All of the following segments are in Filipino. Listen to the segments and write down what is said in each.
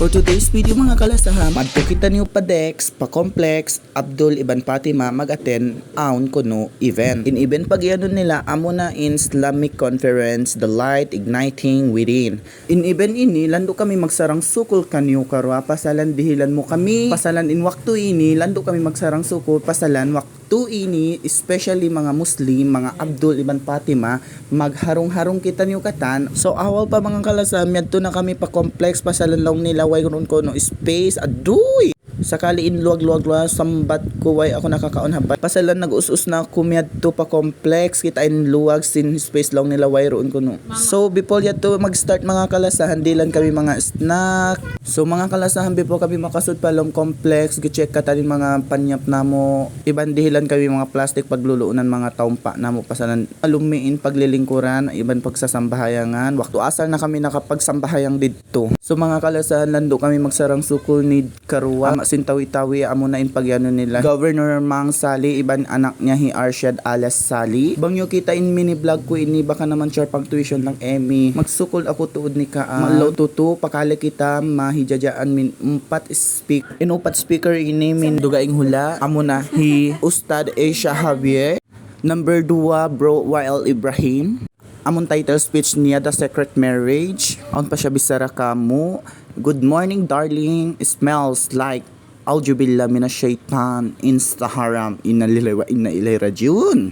For today's video mga kalasahan, madto kita niyo pa Dex, pa Complex, Abdul Iban Fatima mag-attend aun kuno event. In event pagyanon nila amo na in Islamic Conference, The Light Igniting Within. In event ini lando kami magsarang sukol kanyo karwa pasalan dihilan mo kami. Pasalan in waktu ini lando kami magsarang sukol pasalan waktu ini, especially mga Muslim, mga Abdul Iban Fatima, magharong-harong kita niyo katan. So awal pa mga kalasahan, yadto na kami pa Complex pasalan lang nila way ko no space aduy sakali in luwag sambat ko way ako nakakaon habay pasalan nag-us-us na kumyadto pa Complex kita in luwag sin space lang nila way roon ko no. So before yato mag-start mga kalasahan dilan kami mga snack. So mga kalasahan before kami makasud pa long Complex gi-check ka tanin mga panyap namo iban dihilan kami mga plastic pagluluunan mga taumpa namo pasalan alumiin paglilingkuran iban pagsasambahayangan waktu asal na kami nakapagsambahayang didto. So mga kalasahan lando kami magsarang sukol ni Karuwa masintawi-tawi amo na in pagyano nila Governor Mang Sali iban anak niya hi Arshad Alas Sali. Bangyo kita in mini vlog ko ini baka naman share pang tuition lang Emmy magsukol ako tuod ni ka malaw tutu pakali kita mahijajaan min upat speaker ini min dugaing hula amo na hi Ustad Asia Javier. Number 2 Bro Wael Ibrahim. Amon title speech niya The Secret Marriage. On pa siya bisara kamo. Good morning darling. Smells like Aujubillah minash shaitan instaharam inalilewa inailay rajun.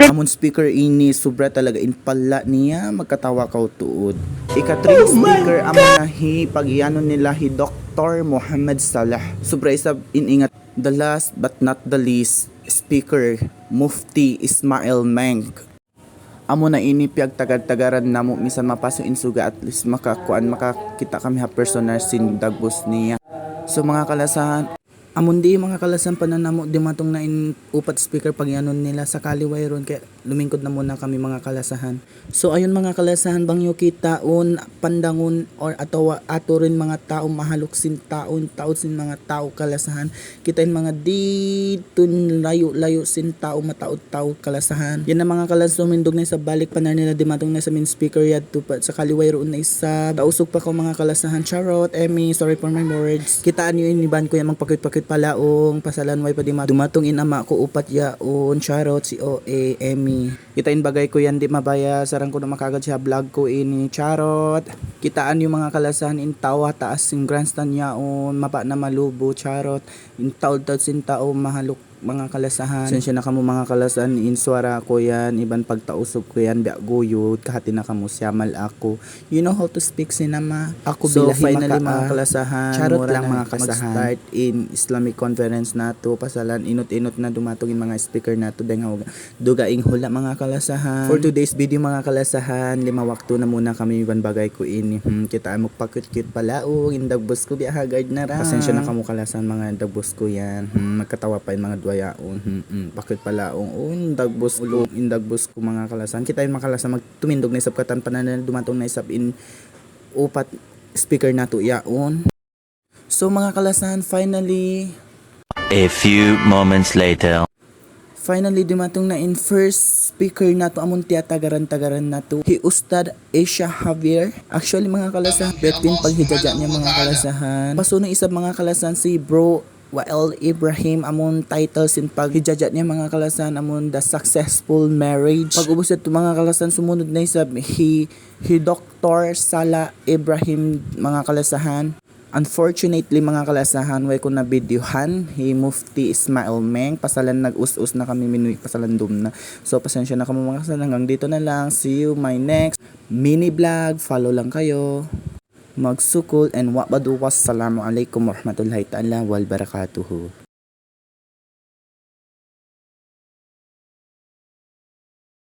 Amon speaker ini sobra talaga in pala niya magkatawa kaw tuod. Ika-3 speaker amon nahi pagyanon nila hi Dr. Muhammad Salah. Sobra isa iningat. The last but not the least speaker Mufti Ismail Meng. Amo na ini piyag tagad-tagaran namo misan mapaso insuga at least makakita kami ha personal sin dagbos niya. So mga kalasahan amon di mga kalasan pananamo di matong na in upat speaker pagyanon nila sa kaliway ron kaya lumingkod na muna kami mga kalasahan. So ayun mga kalasahan bangyo kita on pandangon or ato rin mga tao mahalok sin taon sin mga tao kalasahan kita in mga ditun layo sin tao mataod-tao kalasahan. Yan na mga kalasahan mindog na sa balik panar nila di matong na sa main speaker yadto pa sa kaliway ron na isa tausog pa ko mga kalasahan. Charot Emmy, sorry for my words. Kitaan nyo iniban ko yan magpakit-pakit palaong pasalan way pa di dumatong in ama ko upat yaon. Charot si OA Emmy. Kitain bagay ko yan di mabaya sarang ko na makagad siya vlog ko ini. Charot. Kitaan yung mga kalasahan in tawa taas sin grandstand yaon mapa na malubo. Charot. In taod-taod sin tao mahalok mga kalasahan. Sensya na kamo mga kalasahan in swara ko yan iban pagtausog ko yan biya guyod kahati na kamo siyamal ako. You know how to speak sinama. Ako so, bilahi finally mga kalasahan. Charot lang mga kalasahan. Mag-start in Islamic Conference nato pasalan inot-inot na dumatong in mga speaker nato dahil dugaing hula mga kalasahan. For today's video mga kalasahan 5 wakto na muna kami iban bagay ko ini. Kita mo pakit-kit palaong indagbos ko biya hagard na ra. Pasensya na kamo kalasahan mga dagbos ko yan. Magkatawa pa in mga yaon bakit pala dagbos ulo indagbos ko mga kalasan kita yung makalasan magtumindog na isap katan panan dumatong na isap in upat speaker nato yaon. So mga kalasan finally a few moments later dumatong na in first speaker nato amon tagaran nato hi Ustad Asia Javier. Actually mga kalasan betin paghijaja niya mga kalasahan paso na isab mga kalasan si Bro Wael Ibrahim amon title sin paghijajat niya mga kalasan amon The Successful Marriage. Pag-ubos ito mga kalasan sumunod na isab hi Dr. Salah Ibrahim mga kalasahan. Unfortunately mga kalasahan way ko na videohan hi Mufti Ismail Meng pasalan nag-us-us na kami minuy pasalan dum na. So pasensya na kamo mga kalasahan hanggang dito na lang. See you my next mini vlog. Follow lang kayo. Magsukol and wa'badu wassalamu alaikum warahmatullahi ta'ala wal barakatuhu.